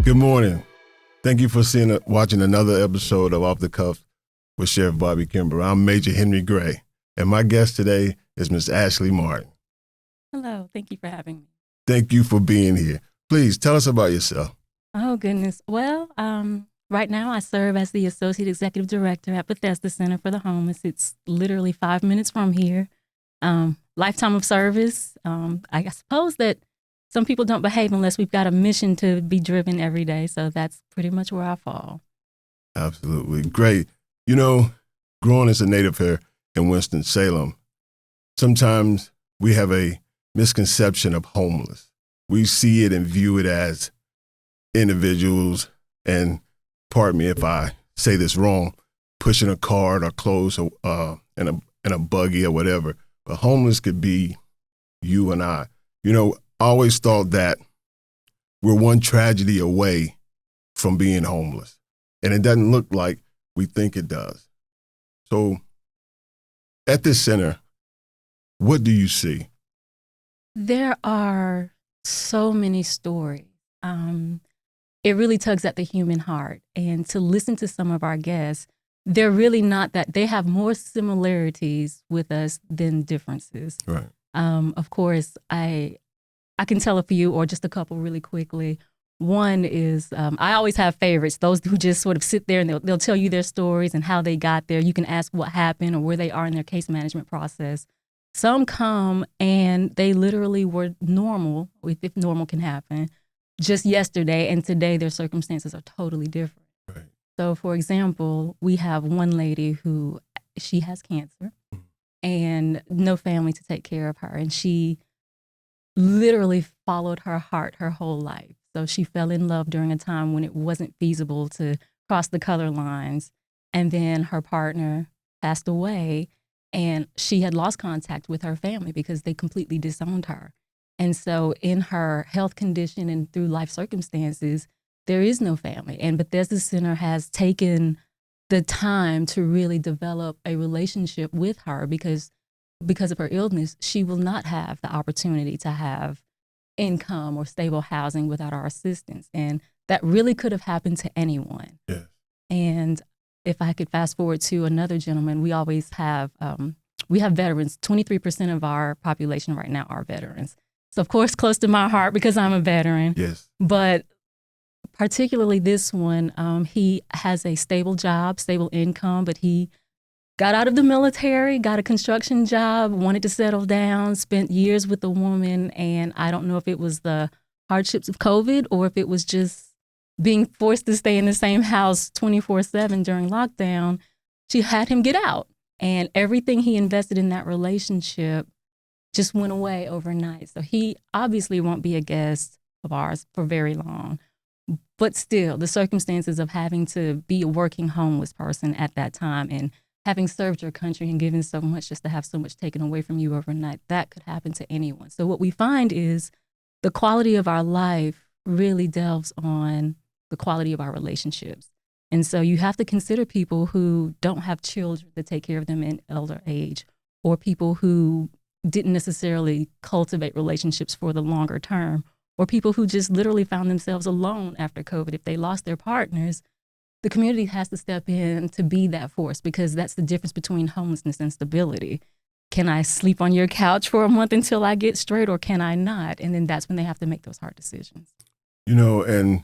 Good morning. Thank you for watching another episode of Off the Cuff with Sheriff Bobby Kimbrough. I'm Major Henry Gray, and my guest today is Miss Ashley Martin. Hello. Thank you for having me. Thank you for being here. Please tell us about yourself. Oh, goodness. Well, right now I serve as the Associate Executive Director at Bethesda Center for the Homeless. It's literally 5 minutes from here. Lifetime of service. I suppose that some people don't behave unless we've got a mission to be driven every day. So that's pretty much where I fall. Absolutely. Great. You know, growing as a native here in Winston-Salem, sometimes we have a misconception of homeless. We see it and view it as individuals, and pardon me if I say this wrong, pushing a cart or clothes in a buggy or whatever. But homeless could be you and I. You know, I always thought that we're one tragedy away from being homeless, and it doesn't look like we think it does. So at this center, what do you see? There are so many stories. It really tugs at the human heart. And to listen to some of our guests, they're really not that. They have more similarities with us than differences. Right. Of course, I can tell a few or just a couple really quickly. One is I always have favorites, those who just sort of sit there and they'll tell you their stories and how they got there. You can ask what happened or where they are in their case management process. Some come and they literally were normal, if normal can happen, just yesterday, and today their circumstances are totally different. Right. So, for example, we have one lady who, she has cancer and no family to take care of her. And she literally followed her heart her whole life. So she fell in love during a time when it wasn't feasible to cross the color lines. And then her partner passed away and she had lost contact with her family because they completely disowned her. And so in her health condition and through life circumstances, there is no family. And Bethesda Center has taken the time to really develop a relationship with her because of her illness, she will not have the opportunity to have income or stable housing without our assistance. And that really could have happened to anyone. Yes. And if I could fast forward to another gentleman, we always have, we have veterans. 23% of our population right now are veterans. So of course, close to my heart because I'm a veteran. Yes. But particularly this one, he has a stable job, stable income, but he got out of the military, got a construction job, wanted to settle down, spent years with a woman, and I don't know if it was the hardships of COVID or if it was just being forced to stay in the same house 24/7 during lockdown. She had him get out, and everything he invested in that relationship just went away overnight. So he obviously won't be a guest of ours for very long. But still, the circumstances of having to be a working homeless person at that time and having served your country and given so much just to have so much taken away from you overnight, that could happen to anyone. So what we find is the quality of our life really delves on the quality of our relationships. And so you have to consider people who don't have children to take care of them in elder age, or people who didn't necessarily cultivate relationships for the longer term, or people who just literally found themselves alone after COVID. If they lost their partners, the community has to step in to be that force, because that's the difference between homelessness and stability. Can I sleep on your couch for a month until I get straight, or can I not? And then that's when they have to make those hard decisions. You know, and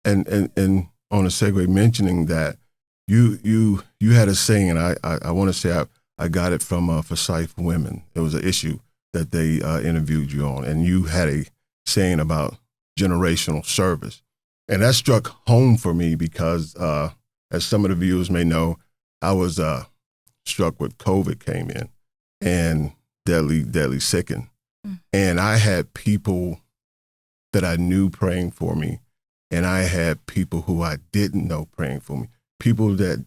on a segue, mentioning that you had a saying, and I want to say I got it from Forsyth Women. It was an issue that they interviewed you on, and you had a saying about generational service. And that struck home for me because, as some of the viewers may know, I was struck with COVID came in and deadly sickened. And I had people that I knew praying for me, and I had people who I didn't know praying for me, people that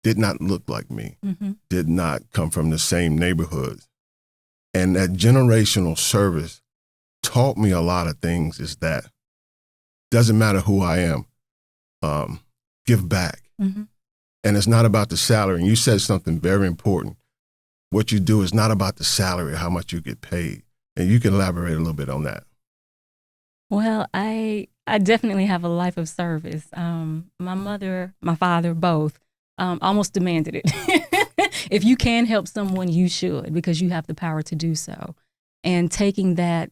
did not look like me, did not come from the same neighborhoods. And that generational service taught me a lot of things, is that doesn't matter who I am, give back. And it's not about the salary. And you said something very important. What you do is not about the salary or how much you get paid. And you can elaborate a little bit on that. Well, I I definitely have a life of service. My mother, my father, both almost demanded it. If you can help someone, you should, because you have the power to do so. And taking that,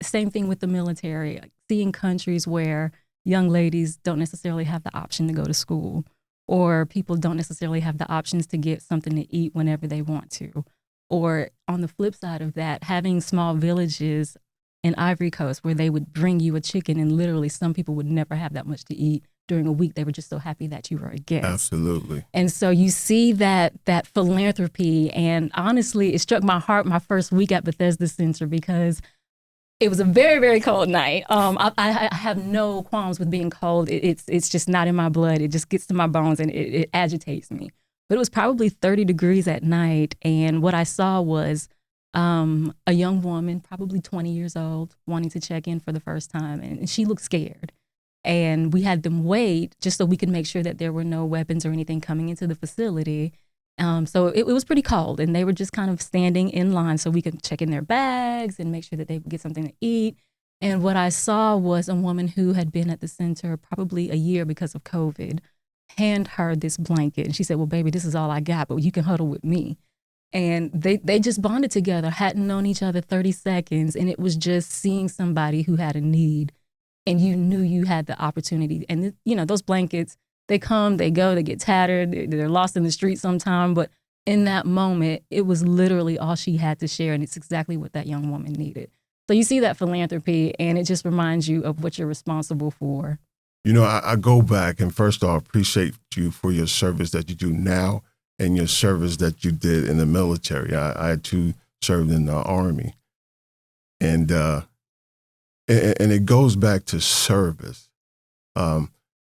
same thing with the military, like seeing countries where young ladies don't necessarily have the option to go to school, or people don't necessarily have the options to get something to eat whenever they want to. Or on the flip side of that, having small villages in Ivory Coast where they would bring you a chicken, and literally some people would never have that much to eat during a week. They were just so happy that you were a guest. Absolutely. And so you see that philanthropy, and honestly, it struck my heart my first week at Bethesda Center because it was a very, very cold night. I have no qualms with being cold. It's just not in my blood. It just gets to my bones and it agitates me. But it was probably 30 degrees at night, and what I saw was a young woman, probably 20 years old, wanting to check in for the first time, and she looked scared. And we had them wait just so we could make sure that there were no weapons or anything coming into the facility. So it was pretty cold, and they were just kind of standing in line so we could check in their bags and make sure that they would get something to eat. And what I saw was a woman who had been at the center probably a year because of COVID hand her this blanket. And she said, well, baby, this is all I got, but you can huddle with me. And they just bonded together, hadn't known each other 30 seconds. And it was just seeing somebody who had a need, and you knew you had the opportunity. And, you know, those blankets, they come, they go, they get tattered, they're lost in the street sometime. But in that moment, it was literally all she had to share. And it's exactly what that young woman needed. So you see that philanthropy, and it just reminds you of what you're responsible for. You know, I go back and first off, appreciate you for your service that you do now and your service that you did in the military. I had too served in the Army. And it goes back to service.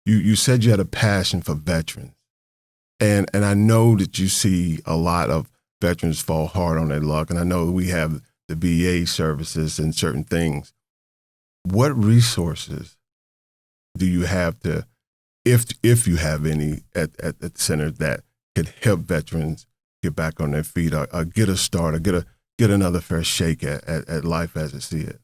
You said you had a passion for veterans. And I know that you see a lot of veterans fall hard on their luck. And I know we have the VA services and certain things. What resources do you have to, if you have any at the center that could help veterans get back on their feet or get a start or get another fair shake at life as it see it?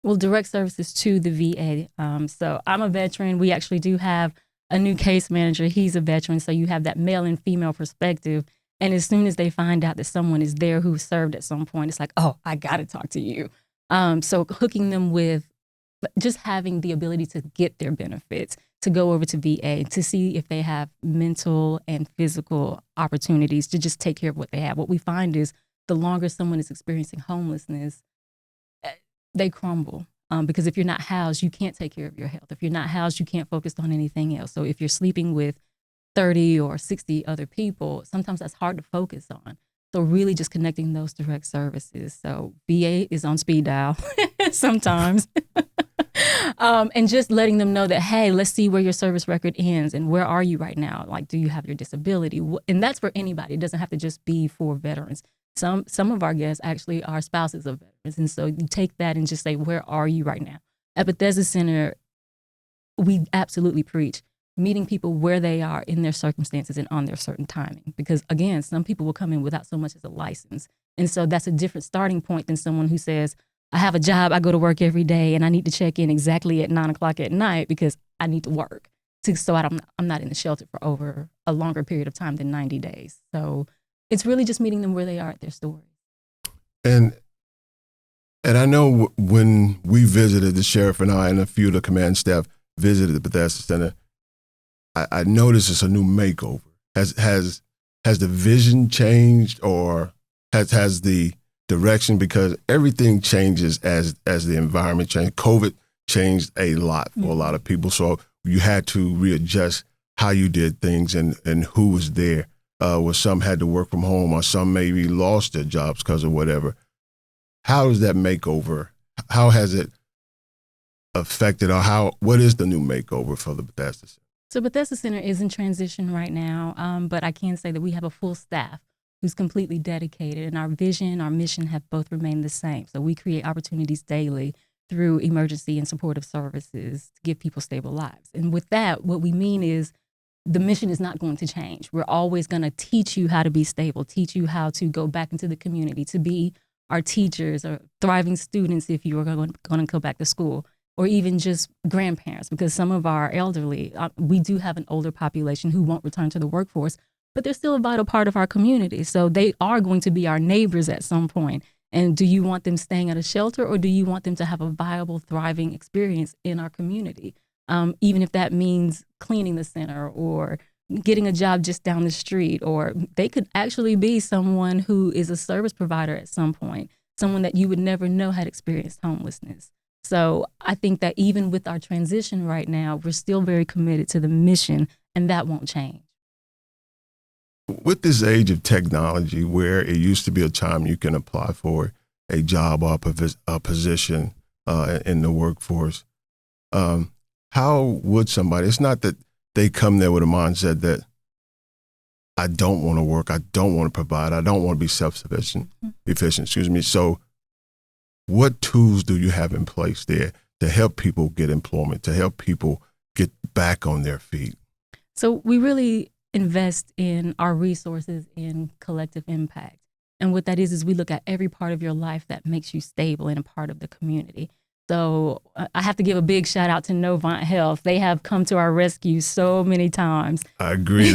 Well, direct services to the VA. So I'm a veteran. We actually do have a new case manager. He's a veteran. So you have that male and female perspective. And as soon as they find out that someone is there who served at some point, it's like, oh, I got to talk to you. So hooking them with just having the ability to get their benefits, to go over to VA, to see if they have mental and physical opportunities to just take care of what they have. What we find is the longer someone is experiencing homelessness, they crumble. Because if you're not housed, you can't take care of your health. If you're not housed, you can't focus on anything else. So if you're sleeping with 30 or 60 other people, sometimes that's hard to focus on. So really just connecting those direct services. So VA is on speed dial sometimes. And just letting them know that, hey, let's see where your service record ends and where are you right now? Like, do you have your disability? And that's for anybody. It doesn't have to just be for veterans. Some of our guests actually are spouses of veterans. And so you take that and just say, where are you right now? At Bethesda Center, we absolutely preach meeting people where they are in their circumstances and on their certain timing. Because again, some people will come in without so much as a license. And so that's a different starting point than someone who says, I have a job, I go to work every day, and I need to check in exactly at 9:00 at night because I need to work. So I'm not in the shelter for over a longer period of time than 90 days. So it's really just meeting them where they are at their story. And I know when we visited, the sheriff and I and a few of the command staff visited the Bethesda Center, I noticed it's a new makeover. Has the vision changed, or has the direction, because everything changes as the environment changes. COVID changed a lot for a lot of people, so you had to readjust how you did things and who was there. Where some had to work from home, or some maybe lost their jobs because of whatever. How is that makeover? How has it affected, or what is the new makeover for the Bethesda Center? So Bethesda Center is in transition right now, but I can say that we have a full staff who's completely dedicated, and our vision, our mission have both remained the same. So we create opportunities daily through emergency and supportive services to give people stable lives. And with that, what we mean is the mission is not going to change. We're always going to teach you how to be stable, teach you how to go back into the community, to be our teachers or thriving students if you are going to go back to school. or even just grandparents, because some of our elderly, we do have an older population who won't return to the workforce, but they're still a vital part of our community. So they are going to be our neighbors at some point. And do you want them staying at a shelter, or do you want them to have a viable, thriving experience in our community? Even if that means cleaning the center or getting a job just down the street, or they could actually be someone who is a service provider at some point, someone that you would never know had experienced homelessness. So I think that even with our transition right now, we're still very committed to the mission, and that won't change. With this age of technology, where it used to be a time you can apply for a job or a position in the workforce, how would somebody, it's not that they come there with a mindset that I don't want to work, I don't want to provide, I don't want to be self-sufficient, So what tools do you have in place there to help people get employment, to help people get back on their feet? So we really invest in our resources in collective impact. And what that is we look at every part of your life that makes you stable and a part of the community. So I have to give a big shout out to Novant Health. They have come to our rescue so many times. I agree.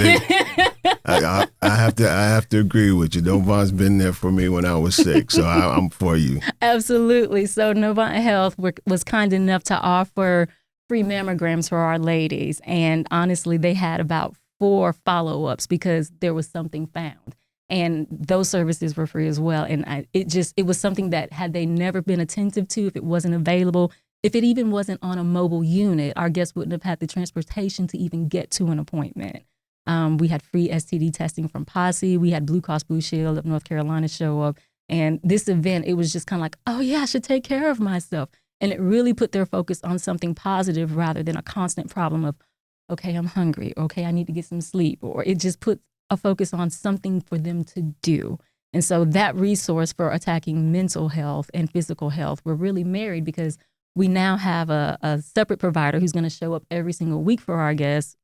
I have to agree with you. Novant's been there for me when I was sick, so I'm for you. Absolutely. So Novant Health was kind enough to offer free mammograms for our ladies. And honestly, they had about 4 follow-ups because there was something found. And those services were free as well. And it was something that had they never been attentive to, if it wasn't available, if it even wasn't on a mobile unit, our guests wouldn't have had the transportation to even get to an appointment. We had free STD testing from Posse. We had Blue Cross Blue Shield of North Carolina show up. And this event, it was just kind of like, oh yeah, I should take care of myself. And it really put their focus on something positive rather than a constant problem of, okay, I'm hungry. Okay, I need to get some sleep. Or it just put a focus on something for them to do. And so that resource for attacking mental health and physical health, we're really married because we now have a separate provider who's going to show up every single week for our guests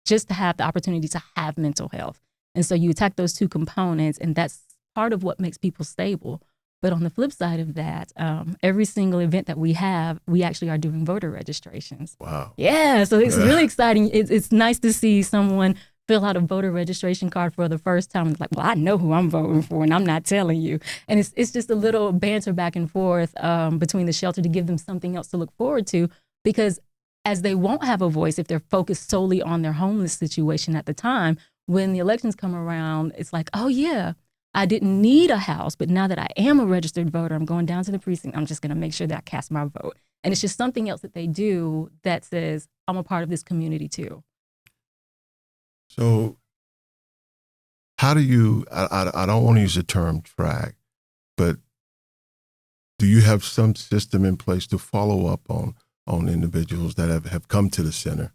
just to have the opportunity to have mental health. And so you attack those 2 components, and that's part of what makes people stable. But on the flip side of that, every single event that we have, we actually are doing voter registrations. Wow. Yeah, so it's really exciting. It's nice to see someone fill out a voter registration card for the first time. It's like, well, I know who I'm voting for, and I'm not telling you. And it's just a little banter back and forth between the shelter to give them something else to look forward to, because as they won't have a voice if they're focused solely on their homeless situation at the time, when the elections come around, it's like, oh yeah, I didn't need a house, but now that I am a registered voter, I'm going down to the precinct, I'm just going to make sure that I cast my vote. And it's just something else that they do that says, I'm a part of this community too. So how do you, I don't want to use the term track, but do you have some system in place to follow up on individuals that have come to the center?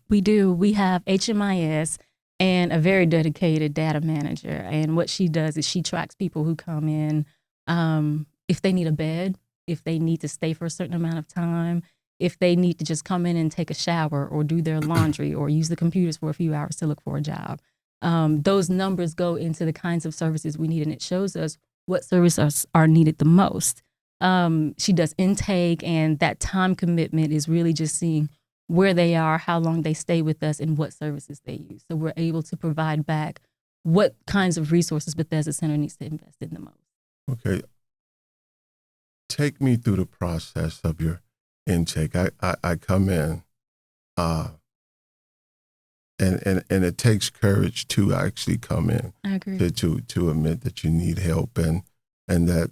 We do. We have HMIS and a very dedicated data manager. And what she does is she tracks people who come in, if they need a bed, if they need to stay for a certain amount of time, if they need to just come in and take a shower or do their laundry or use the computers for a few hours to look for a job. Those numbers go into the kinds of services we need, and it shows us what services are needed the most. She does intake, and that time commitment is really just seeing where they are, how long they stay with us, and what services they use. So we're able to provide back what kinds of resources Bethesda Center needs to invest in the most. Okay. Take me through the process of your intake. I come in, and it takes courage to actually come in. I agree. To admit that you need help and that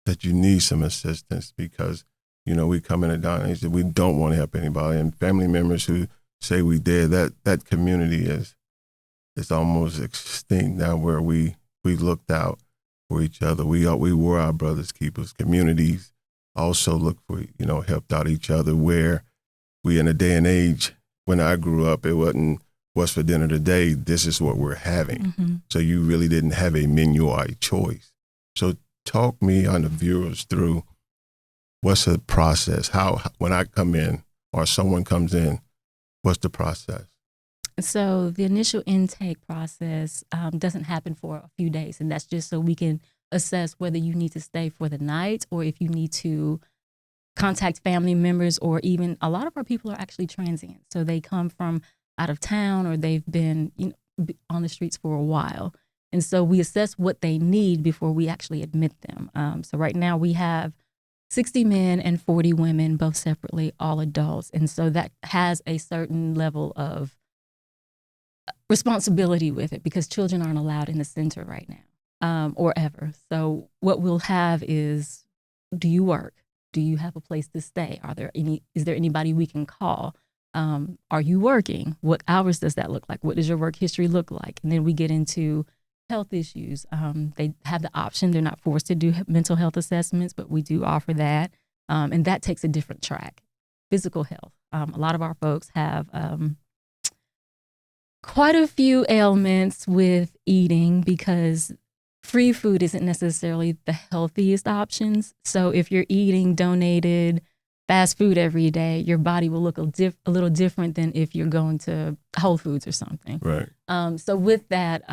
that you need some assistance, because we come in a dying age that we don't want to help anybody, and family members who say we did, that community is almost extinct now, where we looked out for each other. We were our brothers' keepers. Communities also look for, helped out each other, where we, in a day and age, when I grew up, it wasn't what's for dinner today, this is what we're having. Mm-hmm. So you really didn't have a menu or a choice. So talk me on the viewers through what's the process, how, when I come in or someone comes in, what's the process? So the initial intake process doesn't happen for a few days, and that's just so we can assess whether you need to stay for the night or if you need to contact family members, or even a lot of our people are actually transient. So they come from out of town or they've been on the streets for a while. And so we assess what they need before we actually admit them. So right now we have 60 men and 40 women, both separately, all adults. And so that has a certain level of responsibility with it because children aren't allowed in the center right now or ever. So what we'll have is, do you work? Do you have a place to stay? Is there anybody we can call? Are you working? What hours does that look like? What does your work history look like? And then we get into health issues. They have the option. They're not forced to do mental health assessments, but we do offer that. And that takes a different track. Physical health. A lot of our folks have quite a few ailments with eating because free food isn't necessarily the healthiest options. So if you're eating donated fast food every day, your body will look a little different than if you're going to Whole Foods or something. Right. So with that,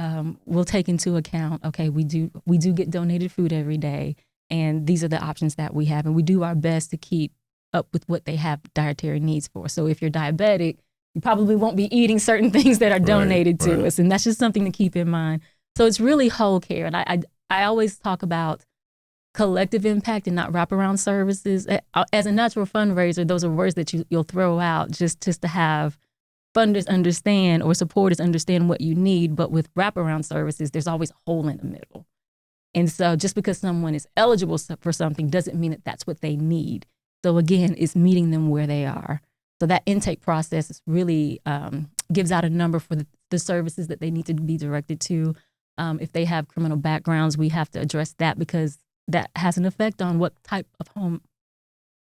we'll take into account, okay, we do get donated food every day, and these are the options that we have, and we do our best to keep up with what they have dietary needs for. So if you're diabetic, you probably won't be eating certain things that are donated to us, and that's just something to keep in mind. So it's really whole care, and I always talk about collective impact and not wraparound services. As a natural fundraiser, those are words that you'll throw out just to have funders understand or supporters understand what you need. But with wraparound services, there's always a hole in the middle. And so just because someone is eligible for something doesn't mean that that's what they need. So again, it's meeting them where they are. So that intake process is really gives out a number for the services that they need to be directed to. If they have criminal backgrounds, we have to address that because that has an effect on what type of home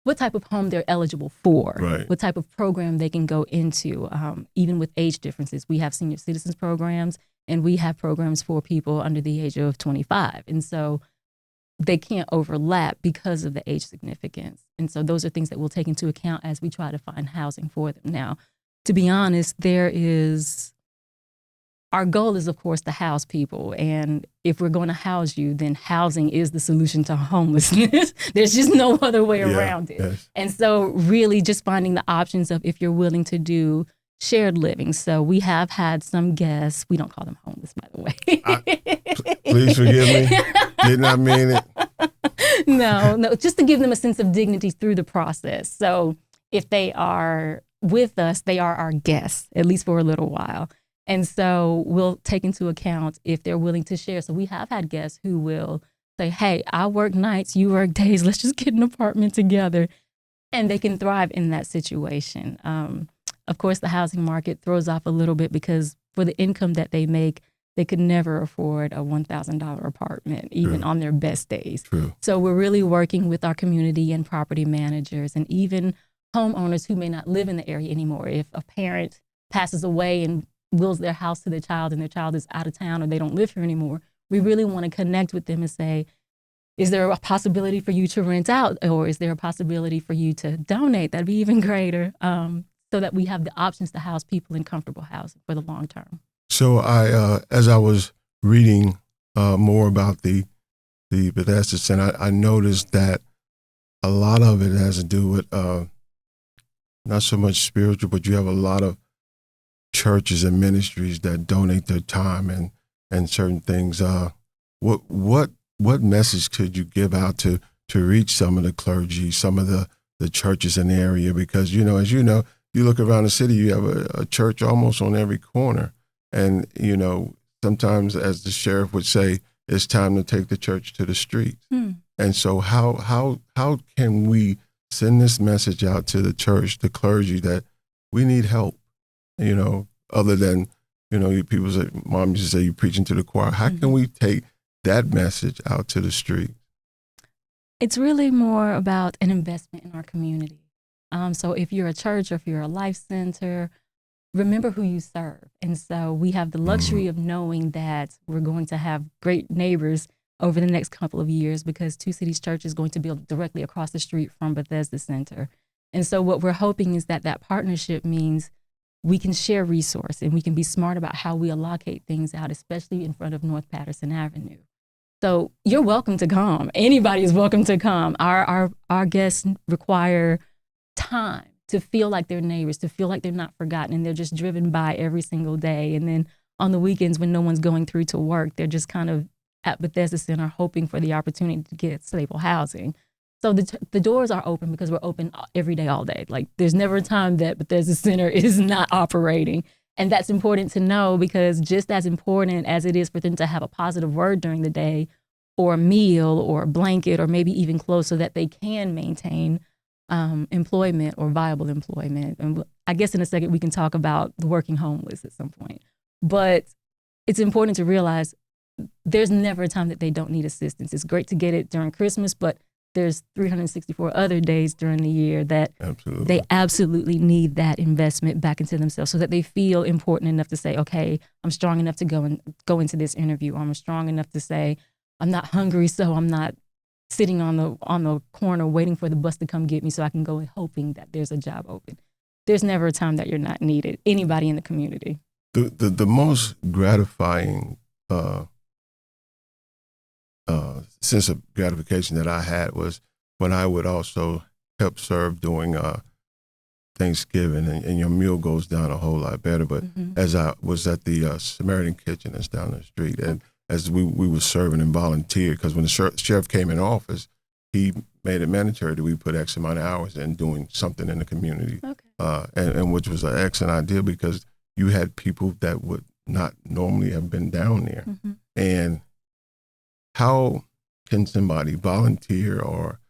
they're eligible for, what type of program they can go into, even with age differences. We have senior citizens programs, and we have programs for people under the age of 25. And so they can't overlap because of the age significance. And so those are things that we'll take into account as we try to find housing for them. Now, to be honest, our goal is, of course, to house people. And if we're going to house you, then housing is the solution to homelessness. There's just no other way around it. Yes. And so really just finding the options of if you're willing to do shared living. So we have had some guests. We don't call them homeless, by the way. Please forgive me. Did not mean it. No, just to give them a sense of dignity through the process. So if they are with us, they are our guests, at least for a little while. And so we'll take into account if they're willing to share. So we have had guests who will say, hey, I work nights, you work days, let's just get an apartment together. And they can thrive in that situation. Of course, the housing market throws off a little bit because for the income that they make, they could never afford a $1,000 apartment, even on their best days. True. So we're really working with our community and property managers and even homeowners who may not live in the area anymore. If a parent passes away and wills their house to their child and their child is out of town or they don't live here anymore, we really want to connect with them and say, is there a possibility for you to rent out, or is there a possibility for you to donate? That'd be even greater, so that we have the options to house people in comfortable housing for the long term. So as I was reading more about the Bethesda Center, I noticed that a lot of it has to do with not so much spiritual, but you have a lot of churches and ministries that donate their time and certain things. What message could you give out to reach some of the clergy, some of the churches in the area? Because, as you know, you look around the city, you have a church almost on every corner. And, sometimes, as the sheriff would say, it's time to take the church to the streets. And so how can we send this message out to the church, the clergy, that we need help? Other than, people say, Mom used to say, you're preaching to the choir. How can we take that message out to the street? It's really more about an investment in our community. So if you're a church or if you're a life center, remember who you serve. And so we have the luxury of knowing that we're going to have great neighbors over the next couple of years because Two Cities Church is going to build directly across the street from Bethesda Center. And so what we're hoping is that partnership means we can share resource and we can be smart about how we allocate things out, especially in front of North Patterson Avenue. So you're welcome to come. Anybody is welcome to come. Our guests require time to feel like they're neighbors, to feel like they're not forgotten, and they're just driven by every single day. And then on the weekends when no one's going through to work, they're just kind of at Bethesda Center hoping for the opportunity to get stable housing. So the doors are open because we're open every day, all day. Like there's never a time that Bethesda Center is not operating. And that's important to know, because just as important as it is for them to have a positive word during the day, or a meal or a blanket or maybe even clothes, so that they can maintain employment or viable employment. And I guess in a second we can talk about the working homeless at some point. But it's important to realize there's never a time that they don't need assistance. It's great to get it during Christmas, but there's 364 other days during the year that they absolutely need that investment back into themselves, so that they feel important enough to say, okay, I'm strong enough to go into this interview. I'm strong enough to say, I'm not hungry, so I'm not sitting on the corner waiting for the bus to come get me so I can go hoping that there's a job open. There's never a time that you're not needed, anybody in the community. The most gratifying sense of gratification that I had was when I would also help serve during Thanksgiving, and your meal goes down a whole lot better. But as I was at the Samaritan Kitchen that's down the street, and as we were serving and volunteered, because when the sheriff came in office, he made it mandatory that we put X amount of hours in doing something in the community, and which was an excellent idea, because you had people that would not normally have been down there. And how can somebody volunteer, or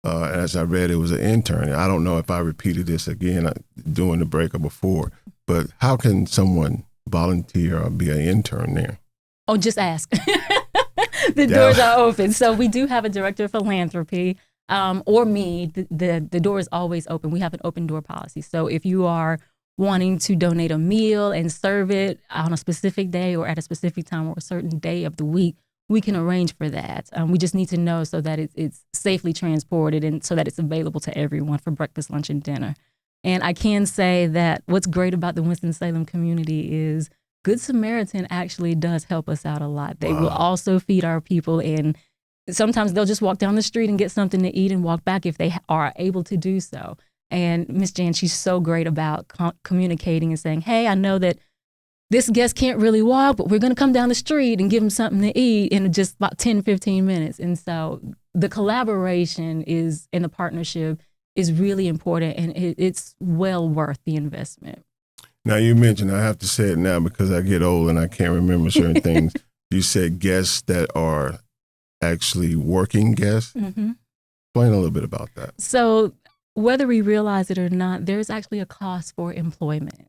as I read, it was an intern. I don't know if I repeated this again during the break or before, but how can someone volunteer or be an intern there? Oh, just ask. The doors are open. So we do have a director of philanthropy, or me. The door is always open. We have an open door policy. So if you are wanting to donate a meal and serve it on a specific day or at a specific time or a certain day of the week, we can arrange for that. We just need to know so that it's safely transported and so that it's available to everyone for breakfast, lunch, and dinner. And I can say that what's great about the Winston-Salem community is Good Samaritan actually does help us out a lot. They will also feed our people, and sometimes they'll just walk down the street and get something to eat and walk back if they are able to do so. And Miss Jan, she's so great about communicating and saying, hey, I know that this guest can't really walk, but we're going to come down the street and give them something to eat in just about 10, 15 minutes. And so the collaboration and the partnership is really important, and it's well worth the investment. Now, you mentioned, I have to say it now because I get old and I can't remember certain things. You said guests that are actually working guests. Explain a little bit about that. So whether we realize it or not, there's actually a cost for employment.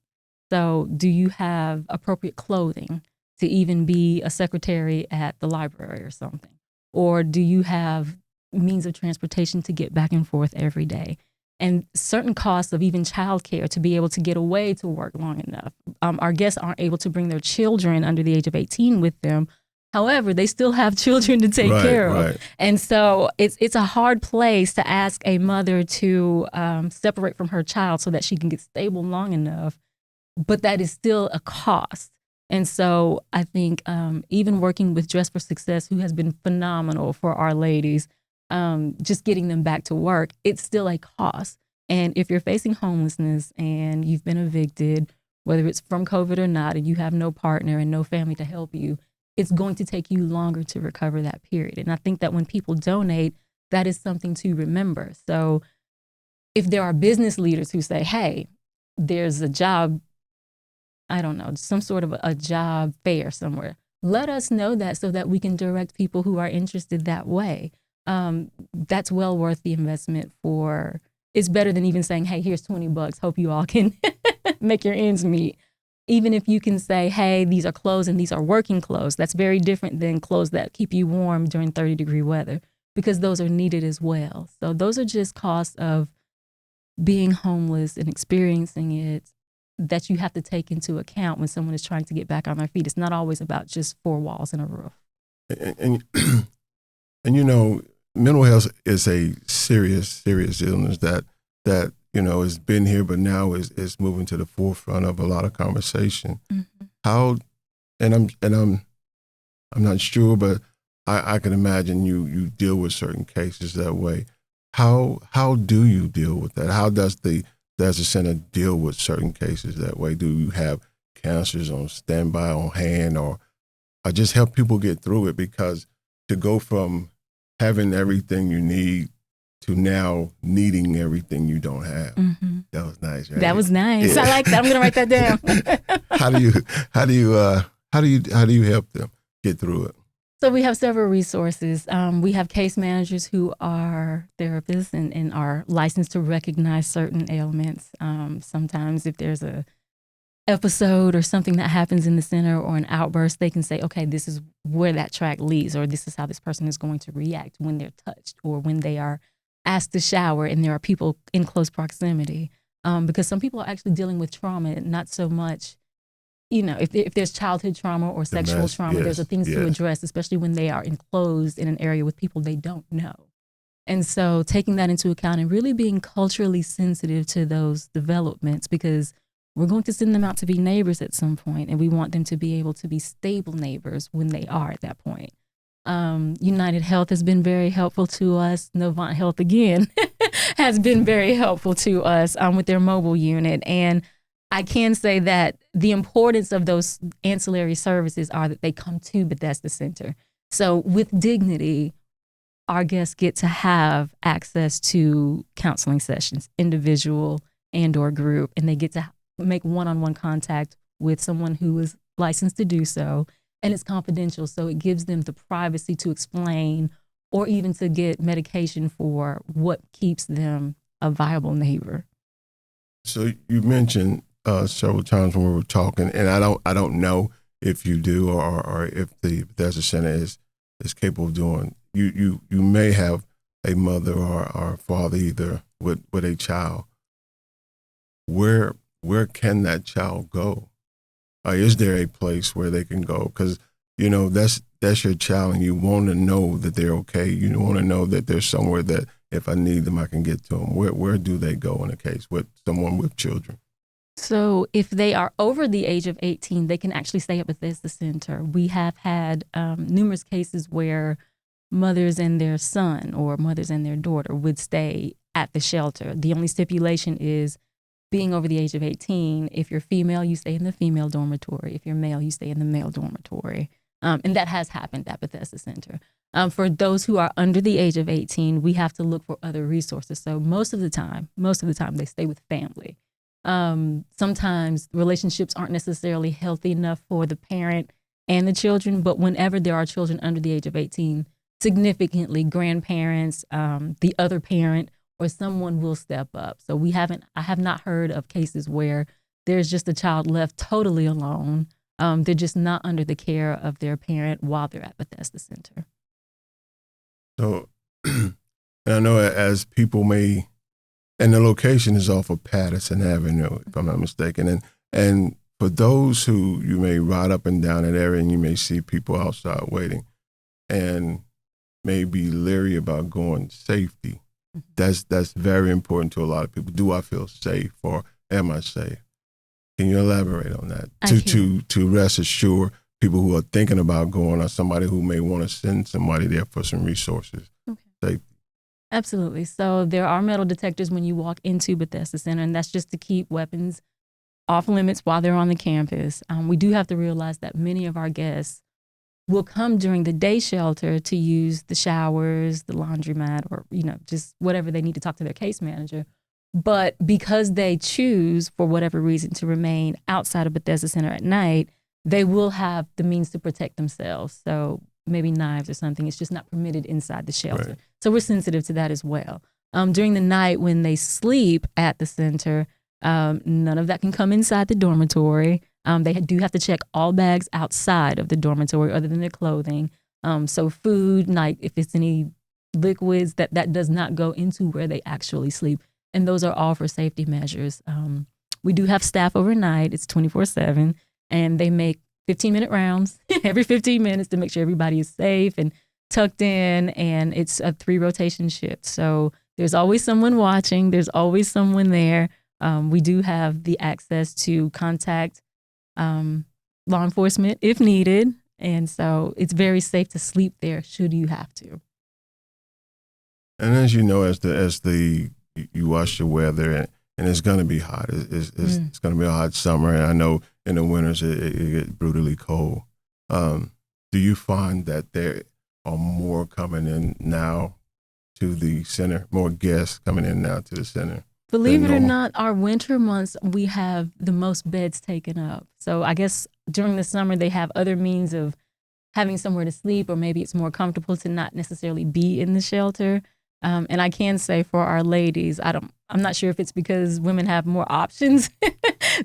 So do you have appropriate clothing to even be a secretary at the library or something? Or do you have means of transportation to get back and forth every day? And certain costs of even childcare to be able to get away to work long enough. Our guests aren't able to bring their children under the age of 18 with them. However, they still have children to take care of. And so it's a hard place to ask a mother to separate from her child so that she can get stable long enough. But that is still a cost. And so I think even working with Dress for Success, who has been phenomenal for our ladies, just getting them back to work, it's still a cost. And if you're facing homelessness and you've been evicted, whether it's from COVID or not, and you have no partner and no family to help you, it's going to take you longer to recover that period. And I think that when people donate, that is something to remember. So if there are business leaders who say, hey, there's a job, I don't know, some sort of a job fair somewhere, let us know that so that we can direct people who are interested that way. That's well worth the investment for. It's better than even saying, hey, here's $20. Hope you all can make your ends meet. Even if you can say, hey, these are clothes and these are working clothes, that's very different than clothes that keep you warm during 30-degree weather, because those are needed as well. So those are just costs of being homeless and experiencing it that you have to take into account when someone is trying to get back on their feet. It's not always about just four walls and a roof. And you know, mental health is a serious illness that has been here, but now is moving to the forefront of a lot of conversation. How, and I'm not sure, but I can imagine you deal with certain cases that way. How do you deal with that? How does the center deal with certain cases that way? Do you have counselors on standby, on hand, or just help people get through it? Because to go from having everything you need to now needing everything you don't have. Mm-hmm. That was nice, right? That was nice. Yeah. I like that. I'm gonna write that down. how do you help them get through it? So we have several resources. We have case managers who are therapists and are licensed to recognize certain ailments. Sometimes if there's a episode or something that happens in the center or an outburst, they can say, okay, this is where that track leads, or this is how this person is going to react when they're touched or when they are asked to shower and there are people in close proximity. Because some people are actually dealing with trauma, not so much, if there's childhood trauma or sexual trauma, yes, there's things to address, especially when they are enclosed in an area with people they don't know. And so taking that into account and really being culturally sensitive to those developments, because we're going to send them out to be neighbors at some point, and we want them to be able to be stable neighbors when they are at that point. United Health has been very helpful to us. Novant Health, again, has been very helpful to us with their mobile unit. And I can say that the importance of those ancillary services are that they come to Bethesda Center. So with dignity, our guests get to have access to counseling sessions, individual and or group, and they get to make one-on-one contact with someone who is licensed to do so, and it's confidential, so it gives them the privacy to explain or even to get medication for what keeps them a viable neighbor. So you mentioned several times when we were talking, and I don't know if you do or if the Bethesda Center is capable of doing. You may have a mother or father either with a child. Where can that child go? Is there a place where they can go? Because that's your child, and you want to know that they're okay. You want to know that there's somewhere that if I need them, I can get to them. Where do they go in a case with someone with children? So if they are over the age of 18, they can actually stay at Bethesda Center. We have had numerous cases where mothers and their son or mothers and their daughter would stay at the shelter. The only stipulation is being over the age of 18. If you're female, you stay in the female dormitory. If you're male, you stay in the male dormitory. And that has happened at Bethesda Center. For those who are under the age of 18, we have to look for other resources. So most of the time, they stay with family. Sometimes relationships aren't necessarily healthy enough for the parent and the children, but whenever there are children under the age of 18, significantly grandparents, the other parent, or someone will step up. So I have not heard of cases where there's just a child left totally alone. They're just not under the care of their parent while they're at Bethesda Center. So, and I know as people may, and the location is off of Patterson Avenue, if I'm not mistaken. And for those who you may ride up and down that area and you may see people outside waiting and may be leery about going safety, that's very important to a lot of people. Do I feel safe or am I safe? Can you elaborate on that? To rest assured people who are thinking about going, or somebody who may want to send somebody there for some resources. Okay. Safety. Absolutely. So there are metal detectors when you walk into Bethesda Center, and that's just to keep weapons off limits while they're on the campus. We do have to realize that many of our guests will come during the day shelter to use the showers, the laundromat, or just whatever they need to talk to their case manager. But because they choose, for whatever reason, to remain outside of Bethesda Center at night, they will have the means to protect themselves. So maybe knives or something. It's just not permitted inside the shelter. Right. So we're sensitive to that as well. During the night when they sleep at the center, none of that can come inside the dormitory. They do have to check all bags outside of the dormitory other than their clothing. So food, like if it's any liquids, that does not go into where they actually sleep. And those are all for safety measures. We do have staff overnight. It's 24/7, and they make 15-minute rounds every 15 minutes to make sure everybody is safe and tucked in, and it's a 3-rotation shift. So there's always someone watching. There's always someone there. We do have the access to contact law enforcement if needed, And so it's very safe to sleep there should you have to. And as you know, you watch the weather, and it's going to be hot. It's going to be a hot summer, and I know in the winters it gets brutally cold. Do you find that there are more coming in now to the center, more guests coming in now to the center? Believe it or not, our winter months, we have the most beds taken up. So I guess during the summer, they have other means of having somewhere to sleep, or maybe it's more comfortable to not necessarily be in the shelter. And I can say for our ladies, I'm not sure if it's because women have more options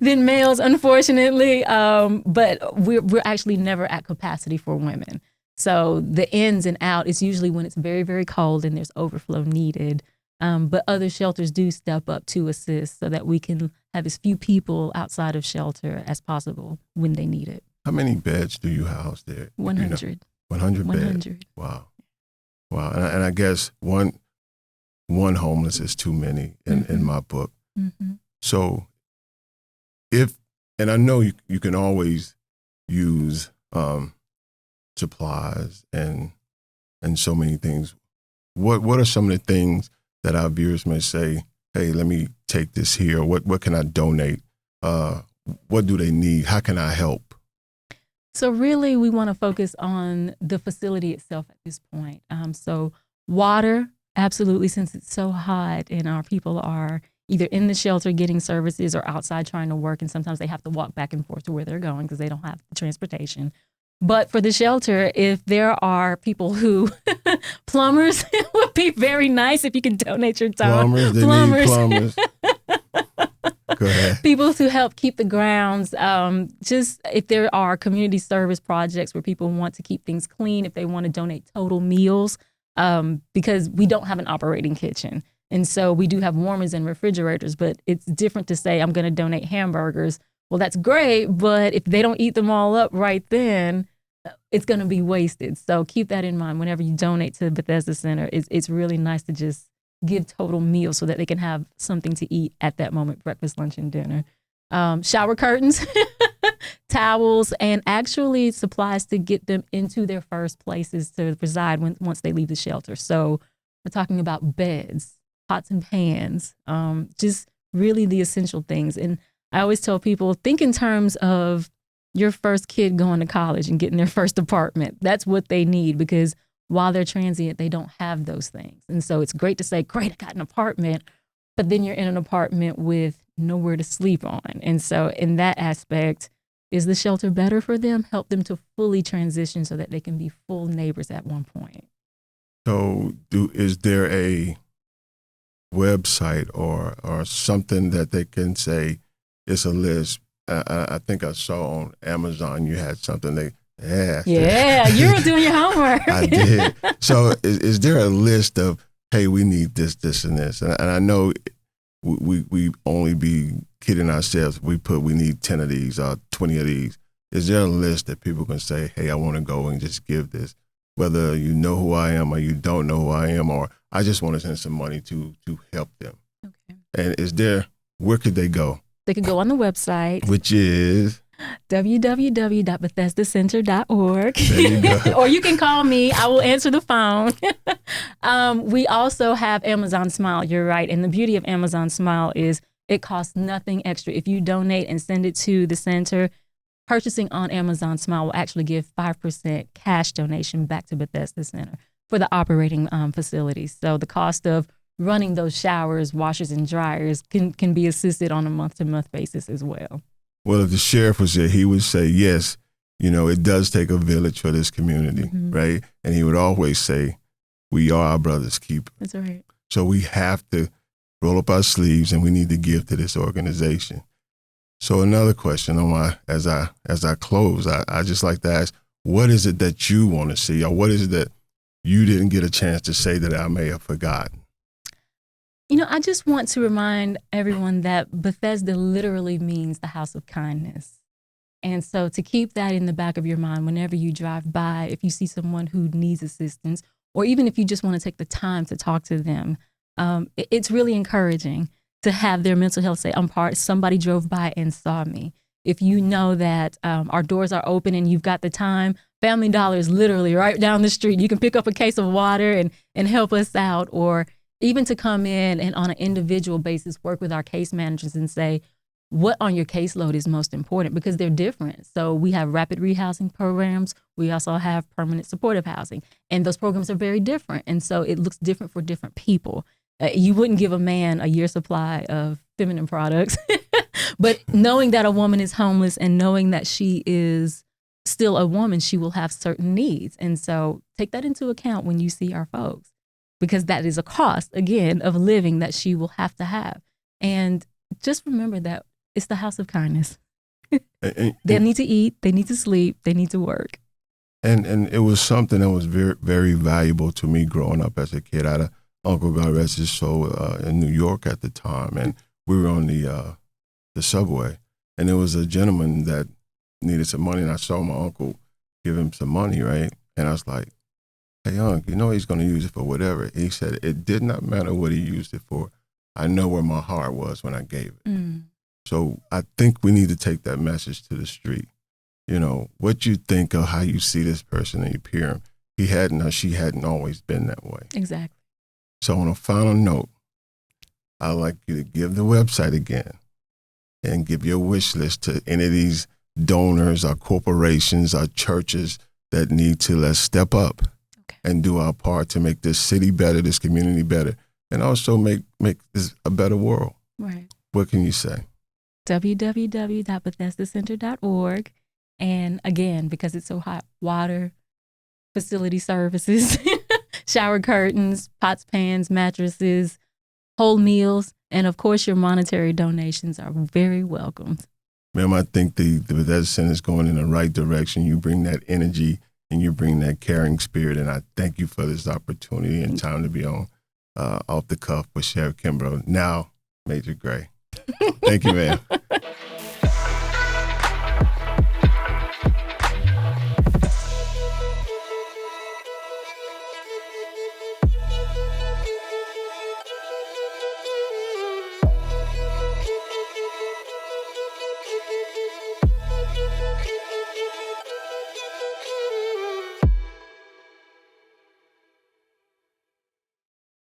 than males, unfortunately, but we're actually never at capacity for women. So the ins and out is usually when it's very, very cold and there's overflow needed. But other shelters do step up to assist so that we can have as few people outside of shelter as possible when they need it. How many beds do you house there? 100. You know, 100 beds? 100. Wow. And I guess one homeless is too many in my book. Mm-hmm. So and I know you can always use supplies and so many things. What are some of the things that our viewers may say, hey, let me take this here. What can I donate? What do they need? How can I help? So really, we want to focus on the facility itself at this point. So water, absolutely, since it's so hot and our people are either in the shelter getting services or outside trying to work, and sometimes they have to walk back and forth to where they're going because they don't have transportation. But for the shelter, if there are people who, plumbers, it would be very nice if you can donate your time. Plumbers, they need plumbers. Go ahead. People to help keep the grounds. Just if there are community service projects where people want to keep things clean, if they want to donate total meals, because we don't have an operating kitchen. And so we do have warmers and refrigerators, but it's different to say, I'm going to donate hamburgers. Well, that's great, but if they don't eat them all up right then, it's going to be wasted. So keep that in mind whenever you donate to Bethesda Center. It's really nice to just give total meals so that they can have something to eat at that moment, breakfast, lunch, and dinner. Shower curtains, towels, and actually supplies to get them into their first places to reside once they leave the shelter. So we're talking about beds, pots and pans, just really the essential things. And I always tell people, think in terms of your first kid going to college and getting their first apartment. That's what they need, because while they're transient, they don't have those things. And so it's great to say, great, I got an apartment, but then you're in an apartment with nowhere to sleep on. And so in that aspect, is the shelter better for them? Help them to fully transition so that they can be full neighbors at one point. So is there a website or something that they can say, it's a list? I think I saw on Amazon you had something Yeah, you were doing your homework. I did. So is there a list of, hey, we need this, this, and this? And I know we only be kidding ourselves. We need 10 of these or 20 of these. Is there a list that people can say, hey, I want to go and just give this, whether you know who I am or you don't know who I am, or I just want to send some money to help them? Okay. And where could they go? They could go on the website, which is www.BethesdaCenter.org. There you go. Or you can call me. I will answer the phone. We also have Amazon Smile. You're right. And the beauty of Amazon Smile is it costs nothing extra. If you donate and send it to the center, purchasing on Amazon Smile will actually give 5% cash donation back to Bethesda Center for the operating facilities. So the cost of running those showers, washers, and dryers can be assisted on a month-to-month basis as well. Well, if the sheriff was there, he would say, yes, it does take a village for this community, mm-hmm. right? And he would always say, we are our brother's keeper. That's right. So we have to roll up our sleeves and we need to give to this organization. So another question as I close, I just like to ask, what is it that you want to see, or what is it that you didn't get a chance to say that I may have forgotten? I just want to remind everyone that Bethesda literally means the house of kindness. And so to keep that in the back of your mind whenever you drive by, if you see someone who needs assistance, or even if you just want to take the time to talk to them, it's really encouraging to have their mental health say, somebody drove by and saw me. If you know that our doors are open and you've got the time, Family Dollar is literally right down the street. You can pick up a case of water and help us out, or even to come in and on an individual basis work with our case managers and say, what on your caseload is most important, because they're different. So we have rapid rehousing programs. We also have permanent supportive housing, and those programs are very different. And so it looks different for different people. You wouldn't give a man a year's supply of feminine products, but knowing that a woman is homeless and knowing that she is still a woman, she will have certain needs. And so take that into account when you see our folks, because that is a cost, again, of living that she will have to have. And just remember that it's the house of kindness. They need to eat, they need to sleep, they need to work. And it was something that was very, very valuable to me growing up as a kid. I had an uncle, God rest his soul, in New York at the time, and we were on the subway, and there was a gentleman that needed some money, and I saw my uncle give him some money, right? And I was like, hey, Unc, you know he's going to use it for whatever. He said, it did not matter what he used it for. I know where my heart was when I gave it. Mm. So I think we need to take that message to the street. You know, what you think of how you see this person and you peer him, he hadn't or she hadn't always been that way. Exactly. So on a final note, I'd like you to give the website again and give your wish list to any of these donors, our corporations, our churches that need to let's step up and do our part to make this city better, this community better, and also make this a better world. Right. What can you say? www.bethesdacenter.org. And again, because it's so hot, water, facility services, shower curtains, pots, pans, mattresses, whole meals, and of course your monetary donations are very welcomed. Ma'am, I think the Bethesda Center is going in the right direction. You bring that energy and you bring that caring spirit, and I thank you for this opportunity and time to be on Off the Cuff with Sheriff Kimbrough, now Major Gray. Thank you, ma'am.